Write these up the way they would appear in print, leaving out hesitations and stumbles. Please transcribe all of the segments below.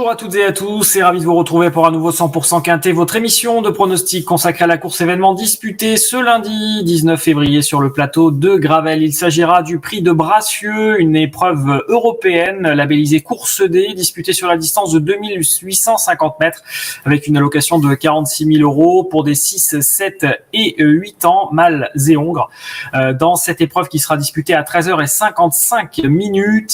Bonjour à toutes et à tous et ravi de vous retrouver pour un nouveau 100% Quintet, votre émission de pronostics consacrée à la course événement disputée ce lundi 19 février sur le plateau de Gravel. Il s'agira du prix de Bracieux, une épreuve européenne labellisée course D, disputée sur la distance de 2850 mètres avec une allocation de 46 000 € pour des 6, 7 et 8 ans, mâles et hongres. Dans cette épreuve qui sera disputée à 13h55,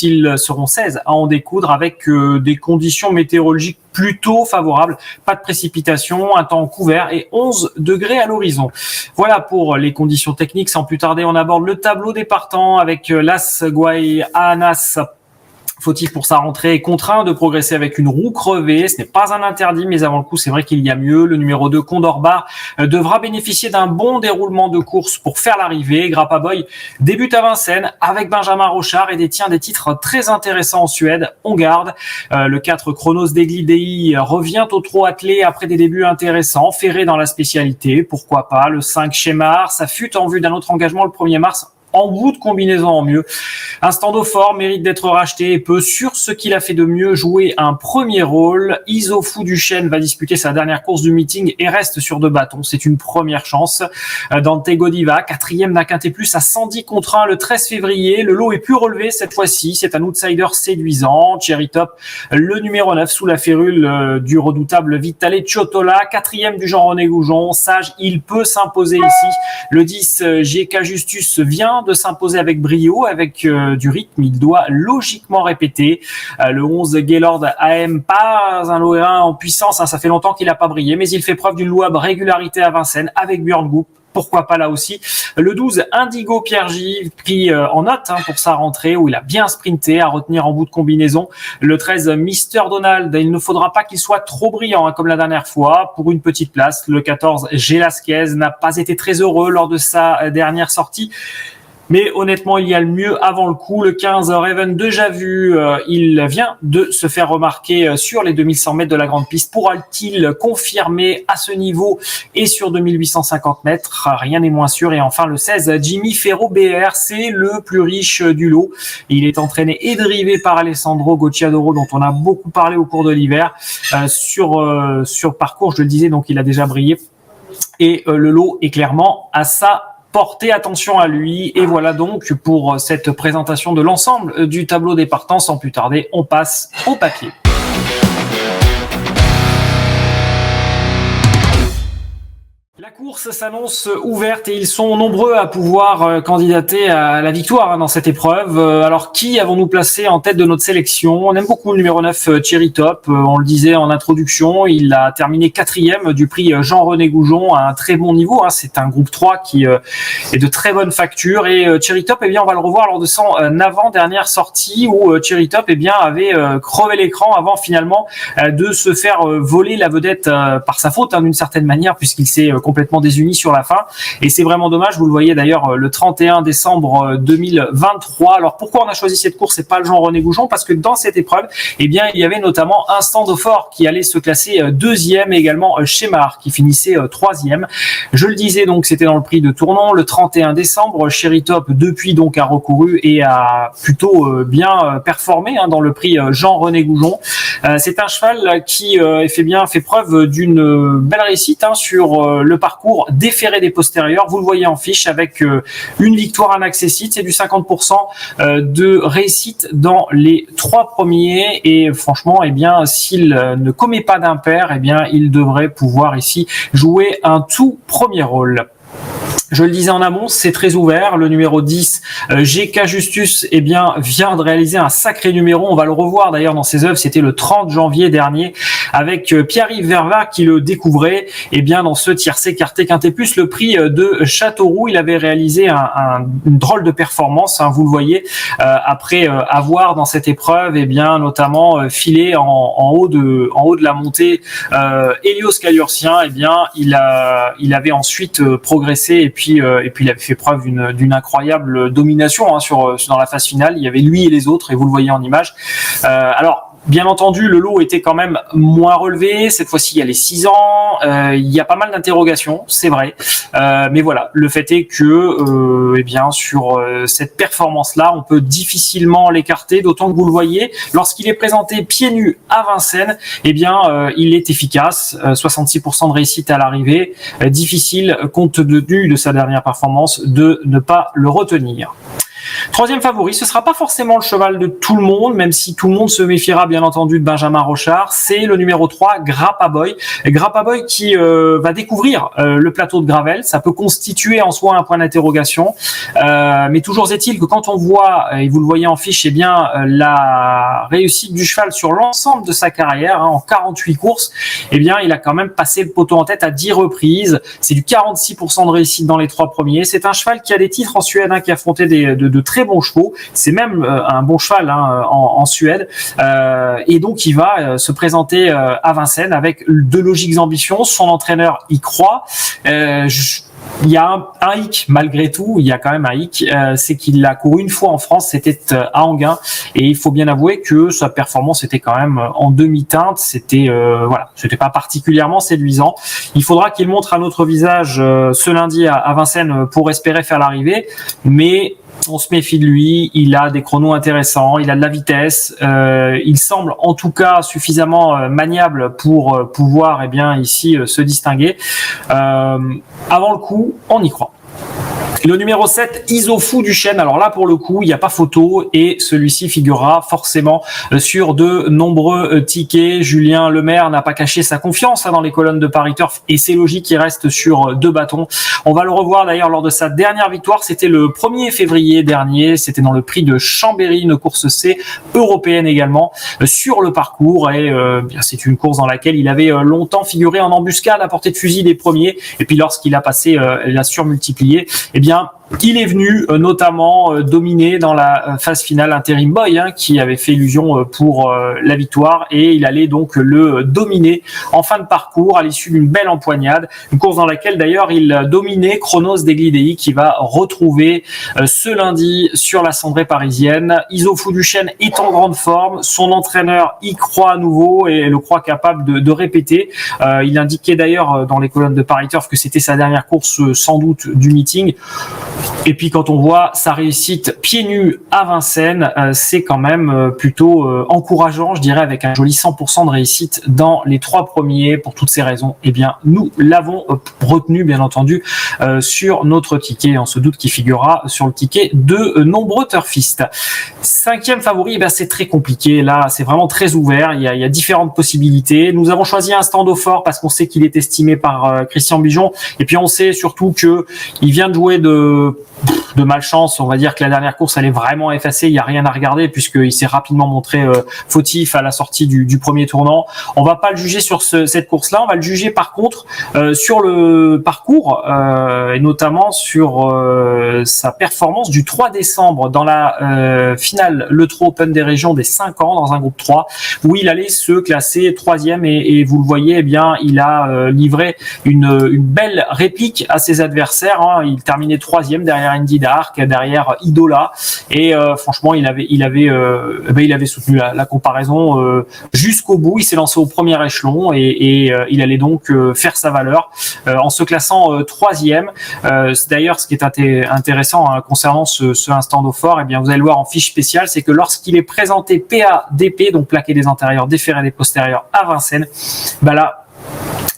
ils seront 16 à en découdre avec des conditions météorologiques plutôt favorables, pas de précipitations, un temps couvert et 11 degrés à l'horizon. Voilà pour les conditions techniques. Sans plus tarder, on aborde le tableau des partants avec l'As Guaianas. Fautif pour sa rentrée, contraint de progresser avec une roue crevée. Ce n'est pas un interdit, mais avant le coup, c'est vrai qu'il y a mieux. Le numéro 2, Condor Bar, devra bénéficier d'un bon déroulement de course pour faire l'arrivée. Grappa Boy débute à Vincennes avec Benjamin Rochard et détient des titres très intéressants en Suède. On garde. Le 4, Chronos Deglidei, revient au trot attelé après des débuts intéressants. Ferré dans la spécialité, pourquoi pas. Le 5, Shemar, ça fut en vue d'un autre engagement le 1er mars. En bout de combinaison en mieux. Un stand fort mérite d'être racheté et peut, sur ce qu'il a fait de mieux, jouer un premier rôle. Isofu Duchesne va disputer sa dernière course du meeting et reste sur 2 bâtons. C'est une première chance. Dante Godiva, 4e d'un Quintet Plus à 110 contre 1 le 13 février. Le lot est plus relevé cette fois-ci. C'est un outsider séduisant. Cherry Top, le numéro 9 sous la férule du redoutable Vitale Ciotola. 4e du Jean-René Goujon. Sage, il peut s'imposer ici. Le 10, GK Justus vient de s'imposer avec brio, avec du rythme, il doit logiquement répéter. Le 11 Gaylord AM, pas un Lorrain en puissance, ça fait longtemps qu'il n'a pas brillé, mais il fait preuve d'une louable régularité à Vincennes avec Björn Goop. Pourquoi pas là aussi. Le 12, Indigo Pierre J, pris en note pour sa rentrée, où il a bien sprinté, à retenir en bout de combinaison. Le 13, Mister Donald, il ne faudra pas qu'il soit trop brillant, comme la dernière fois, pour une petite place. Le 14, Gelasquez, n'a pas été très heureux lors de sa dernière sortie. Mais honnêtement, il y a le mieux avant le coup. Le 15, Raven déjà vu, il vient de se faire remarquer sur les 2100 mètres de la grande piste. Pourra-t-il confirmer à ce niveau et sur 2850 mètres? Rien n'est moins sûr. Et enfin, le 16, Jimmy Ferro BR, c'est le plus riche du lot. Il est entraîné et drivé par Alessandro Gocciadoro, dont on a beaucoup parlé au cours de l'hiver. Sur parcours, je le disais, donc il a déjà brillé. Et le lot est clairement à sa portez attention à lui. Et voilà donc pour cette présentation de l'ensemble du tableau des partants. Sans plus tarder, on passe au papier. La course s'annonce ouverte et ils sont nombreux à pouvoir candidater à la victoire dans cette épreuve. Alors, qui avons-nous placé en tête de notre sélection? On aime beaucoup le numéro 9, Cherry Top. On le disait en introduction, il a terminé 4e du prix Jean-René Goujon à un très bon niveau. C'est un groupe 3 qui est de très bonne facture. Et Cherry Top, on va le revoir lors de son avant-dernière sortie où Cherry Top, avait crevé l'écran avant finalement de se faire voler la vedette par sa faute, d'une certaine manière, puisqu'il s'est complètement désuni sur la fin, et c'est vraiment dommage. Vous le voyez d'ailleurs le 31 décembre 2023. Alors pourquoi on a choisi cette course et pas le Jean-René Goujon? Parce que dans cette épreuve, il y avait notamment un stand fort qui allait se classer 2e, et également Shemar qui finissait 3e. Je le disais, donc c'était dans le prix de Tournon le 31 décembre. Cherry Top depuis donc a recouru et a plutôt bien performé dans le prix Jean-René Goujon. C'est un cheval qui fait preuve d'une belle réussite sur le parcours déféré des postérieurs. Vous le voyez en fiche avec une victoire inaccessible. C'est du 50% de réussite dans les 3 premiers. Et franchement, s'il ne commet pas d'impair, il devrait pouvoir ici jouer un tout premier rôle. Je le disais en amont, c'est très ouvert. Le numéro 10, GK Justus, vient de réaliser un sacré numéro. On va le revoir d'ailleurs dans ses œuvres. C'était le 30 janvier dernier avec Pierre-Yves Verva qui le découvrait. Dans ce tiercé quarté Quintet Plus, le prix de Châteauroux, il avait réalisé une drôle de performance. Vous le voyez, après avoir dans cette épreuve, notamment filé en haut de la montée Helios Calurcien. Il avait ensuite progressé et puis il avait fait preuve d'une incroyable domination dans la phase finale. Il y avait lui et les autres, et vous le voyez en image. Alors bien entendu, le lot était quand même moins relevé. Cette fois-ci, il y a les 6 ans. Il y a pas mal d'interrogations, c'est vrai. Mais voilà, le fait est que, eh bien, sur cette performance-là, on peut difficilement l'écarter. D'autant que vous le voyez, lorsqu'il est présenté pieds nus à Vincennes, eh bien, il est efficace. 66% de réussite à l'arrivée. Difficile, compte tenu de sa dernière performance, de ne pas le retenir. Troisième favori, ce sera pas forcément le cheval de tout le monde, même si tout le monde se méfiera bien entendu de Benjamin Rochard. C'est le numéro 3, Grappa Boy. Grappa Boy qui va découvrir le plateau de Gravel. Ça peut constituer en soi un point d'interrogation. Mais toujours est-il que quand on voit, et vous le voyez en fiche, eh bien, la réussite du cheval sur l'ensemble de sa carrière, en 48 courses, eh bien, il a quand même passé le poteau en tête à 10 reprises. C'est du 46% de réussite dans les 3 premiers. C'est un cheval qui a des titres en Suède, qui a affronté de très bons chevaux. C'est même un bon cheval en Suède. Et donc, il va se présenter à Vincennes avec de logiques ambitions. Son entraîneur y croit. Il y a un hic malgré tout, il y a quand même un hic, c'est qu'il a couru une fois en France, c'était à Enghien, et il faut bien avouer que sa performance était quand même en demi-teinte, c'était c'était pas particulièrement séduisant. Il faudra qu'il montre un autre visage ce lundi à Vincennes pour espérer faire l'arrivée, mais on se méfie de lui, il a des chronos intéressants, il a de la vitesse, il semble en tout cas suffisamment maniable pour pouvoir ici se distinguer. Avant le coup, on y croit. Le numéro 7, Isofou du Chêne. Alors là, pour le coup, il n'y a pas photo et celui-ci figurera forcément sur de nombreux tickets. Julien Lemaire n'a pas caché sa confiance dans les colonnes de Paris Turf et c'est logique, il reste sur 2 bâtons. On va le revoir d'ailleurs lors de sa dernière victoire. C'était le 1er février dernier. C'était dans le prix de Chambéry, une course C européenne également sur le parcours. Et c'est une course dans laquelle il avait longtemps figuré en embuscade à portée de fusil des premiers. Et puis lorsqu'il a passé, il a surmultiplié. Il est venu notamment dominer dans la phase finale Interim Boy qui avait fait illusion pour la victoire et il allait donc le dominer en fin de parcours à l'issue d'une belle empoignade, une course dans laquelle d'ailleurs il dominait Chronos Deglidei qui va retrouver ce lundi sur la cendrée parisienne. Isofou du Chêne est en grande forme, son entraîneur y croit à nouveau et le croit capable de répéter. Il indiquait d'ailleurs dans les colonnes de Paris Turf que c'était sa dernière course sans doute du meeting. Et puis quand on voit sa réussite pieds nus à Vincennes, c'est quand même plutôt encourageant, je dirais, avec un joli 100% de réussite dans les 3 premiers. Pour toutes ces raisons, nous l'avons retenu bien entendu sur notre ticket. On se doute qu'il figurera sur le ticket de nombreux turfistes. 5e favori, c'est très compliqué. Là, c'est vraiment très ouvert. Il y a différentes possibilités. Nous avons choisi un stand au fort parce qu'on sait qu'il est estimé par Christian Bijon. Et puis on sait surtout que il vient de jouer de malchance, on va dire que la dernière course elle est vraiment effacée, il n'y a rien à regarder puisqu'il s'est rapidement montré fautif à la sortie du premier tournant. On va pas le juger sur cette course-là, on va le juger par contre sur le parcours et notamment sur sa performance du 3 décembre dans la finale Le Trot Open des régions des 5 ans dans un groupe 3 où il allait se classer 3e et vous le voyez, il a livré une belle réplique à ses adversaires. Il terminait 3e derrière Indy Dark, derrière Idola et franchement il avait soutenu la comparaison jusqu'au bout. Il s'est lancé au premier échelon et il allait donc faire sa valeur en se classant 3e. D'ailleurs, ce qui est intéressant concernant ce stand au fort, vous allez le voir en fiche spéciale, c'est que lorsqu'il est présenté PADP, donc plaqué des antérieurs, déféré des postérieurs à Vincennes, là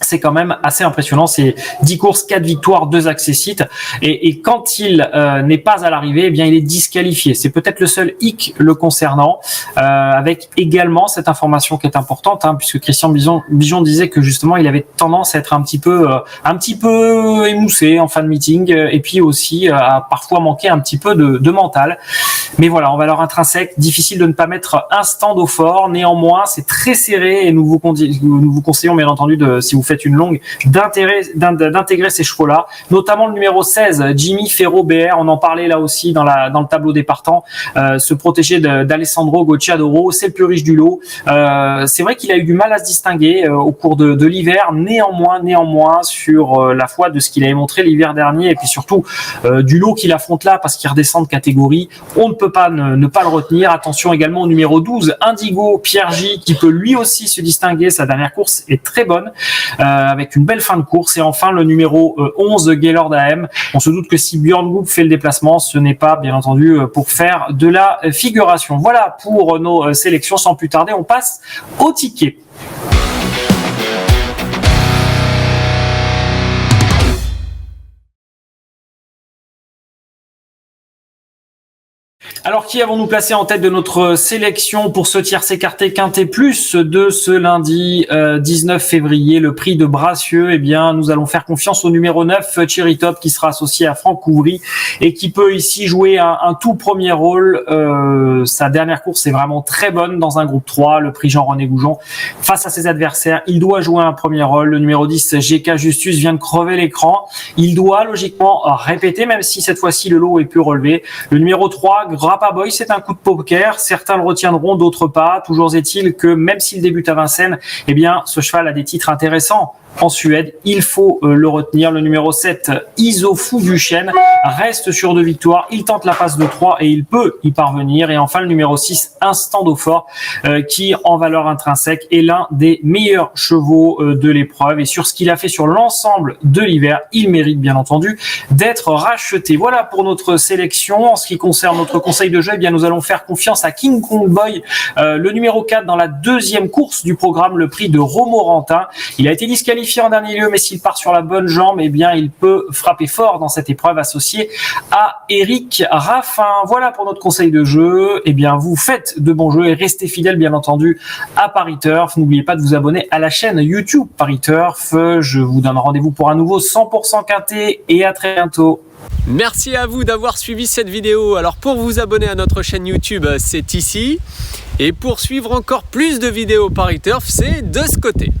c'est quand même assez impressionnant. C'est 10 courses, 4 victoires, 2 accessites. Et quand il n'est pas à l'arrivée, il est disqualifié. C'est peut-être le seul hic le concernant, avec également cette information qui est importante, puisque Christian Bijon disait que justement il avait tendance à être un petit peu émoussé en fin de meeting, et puis aussi à parfois manquer un petit peu de mental. Mais voilà, en valeur intrinsèque, difficile de ne pas mettre un stand au fort. Néanmoins, c'est très serré et nous vous conseillons bien entendu si vous faites faites une longue d'intégrer ces chevaux-là, notamment le numéro 16, Jimmy Ferro BR. On en parlait là aussi dans le tableau des partants. Ce protégé d'Alessandro Gocciadoro, c'est le plus riche du lot. C'est vrai qu'il a eu du mal à se distinguer au cours de l'hiver. Néanmoins, sur la foi de ce qu'il avait montré l'hiver dernier, et puis surtout du lot qu'il affronte là, parce qu'il redescend de catégorie, on ne peut pas ne pas le retenir. Attention également au numéro 12, Indigo Pierre J, qui peut lui aussi se distinguer. Sa dernière course est très bonne, avec une belle fin de course. Et enfin le numéro 11, Gaylord AM. On se doute que si Björn Goop fait le déplacement, ce n'est pas bien entendu pour faire de la figuration. Voilà pour nos sélections. Sans plus tarder, on passe au ticket. Alors, qui avons-nous placé en tête de notre sélection pour ce tiercé écarté quintet plus de ce lundi 19 février, le prix de Bracieux? Eh bien, nous allons faire confiance au numéro 9, Cherry Top, qui sera associé à Franck Couvry et qui peut ici jouer un tout premier rôle. Sa dernière course est vraiment très bonne dans un groupe 3, le prix Jean-René Goujon. Face à ses adversaires, il doit jouer un premier rôle. Le numéro 10, GK Justus, vient de crever l'écran. Il doit logiquement répéter, même si cette fois-ci le lot est plus relevé. Le numéro 3, Grappa Boy, c'est un coup de poker. Certains le retiendront, d'autres pas. Toujours est-il que même s'il débute à Vincennes, eh bien, ce cheval a des titres intéressants en Suède. Il faut le retenir. Le numéro 7, Isofu Duchesne, reste sur 2 victoires. Il tente la passe de 3 et il peut y parvenir. Et enfin, le numéro 6, Instant d'Eau-Fort, qui, en valeur intrinsèque, est l'un des meilleurs chevaux de l'épreuve. Et sur ce qu'il a fait sur l'ensemble de l'hiver, il mérite bien entendu d'être racheté. Voilà pour notre sélection. En ce qui concerne notre conseil de jeu, eh bien, nous allons faire confiance à King Kong Boy, le numéro 4 dans la deuxième course du programme, le prix de Romorantin. Il a été disqualifié en dernier lieu, mais s'il part sur la bonne jambe, eh bien, il peut frapper fort dans cette épreuve, associé à Eric Raffin. Voilà pour notre conseil de jeu. Eh bien, vous faites de bons jeux et restez fidèles, bien entendu, à Paris Turf. N'oubliez pas de vous abonner à la chaîne YouTube Paris Turf. Je vous donne rendez-vous pour un nouveau 100% quintet et à très bientôt. Merci à vous d'avoir suivi cette vidéo. Alors, pour vous abonner à notre chaîne YouTube, c'est ici. Et pour suivre encore plus de vidéos Paris Turf, c'est de ce côté.